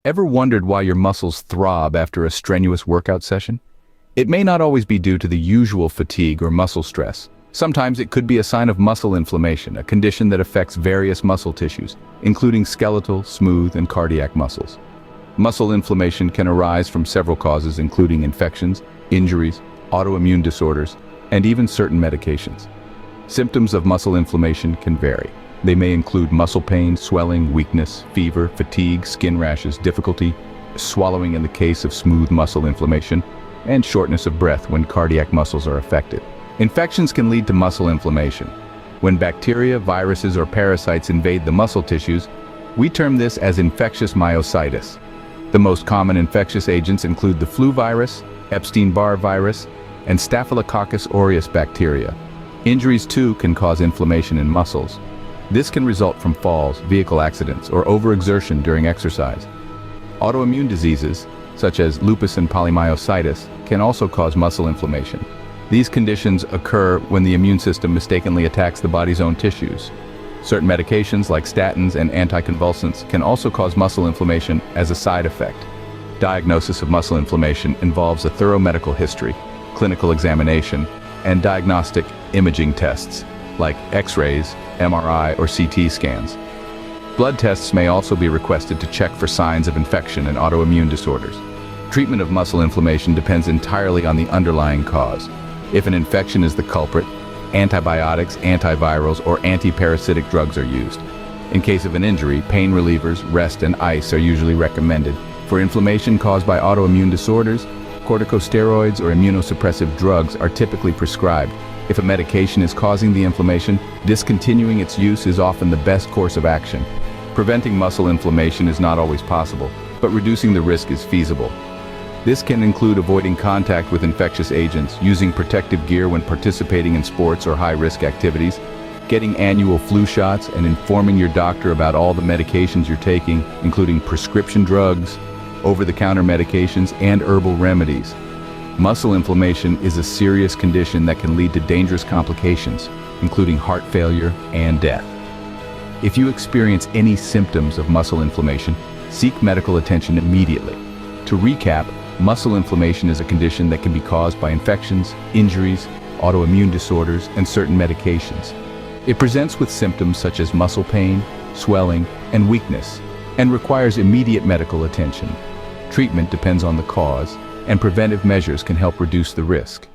Ever wondered why your muscles throb after a strenuous workout session? It may not always be due to the usual fatigue or muscle stress. Sometimes it could be a sign of muscle inflammation, a condition that affects various muscle tissues, including skeletal, smooth, and cardiac muscles. Muscle inflammation can arise from several causes, including infections, injuries, autoimmune disorders, and even certain medications. Symptoms of muscle inflammation can vary. They may include muscle pain, swelling, weakness, fever, fatigue, skin rashes, difficulty swallowing in the case of smooth muscle inflammation, and shortness of breath when cardiac muscles are affected. Infections can lead to muscle inflammation. When bacteria, viruses, or parasites invade the muscle tissues, we term this as infectious myositis. The most common infectious agents include the flu virus, Epstein-Barr virus, and Staphylococcus aureus bacteria. Injuries too can cause inflammation in muscles. This can result from falls, vehicle accidents, or overexertion during exercise. Autoimmune diseases, such as lupus and polymyositis, can also cause muscle inflammation. These conditions occur when the immune system mistakenly attacks the body's own tissues. Certain medications like statins and anticonvulsants can also cause muscle inflammation as a side effect. Diagnosis of muscle inflammation involves a thorough medical history, clinical examination, and diagnostic imaging tests, like X-rays, MRI, or CT scans. Blood tests may also be requested to check for signs of infection and autoimmune disorders. Treatment of muscle inflammation depends entirely on the underlying cause. If an infection is the culprit, antibiotics, antivirals, or antiparasitic drugs are used. In case of an injury, pain relievers, rest, and ice are usually recommended. For inflammation caused by autoimmune disorders, corticosteroids or immunosuppressive drugs are typically prescribed. If a medication is causing the inflammation, discontinuing its use is often the best course of action. Preventing muscle inflammation is not always possible, but reducing the risk is feasible. This can include avoiding contact with infectious agents, using protective gear when participating in sports or high-risk activities, getting annual flu shots, and informing your doctor about all the medications you're taking, including prescription drugs, over-the-counter medications, and herbal remedies. Muscle inflammation is a serious condition that can lead to dangerous complications, including heart failure and death. If you experience any symptoms of muscle inflammation, seek medical attention immediately. To recap, muscle inflammation is a condition that can be caused by infections, injuries, autoimmune disorders, and certain medications. It presents with symptoms such as muscle pain, swelling, and weakness, and requires immediate medical attention. Treatment depends on the cause, and preventive measures can help reduce the risk.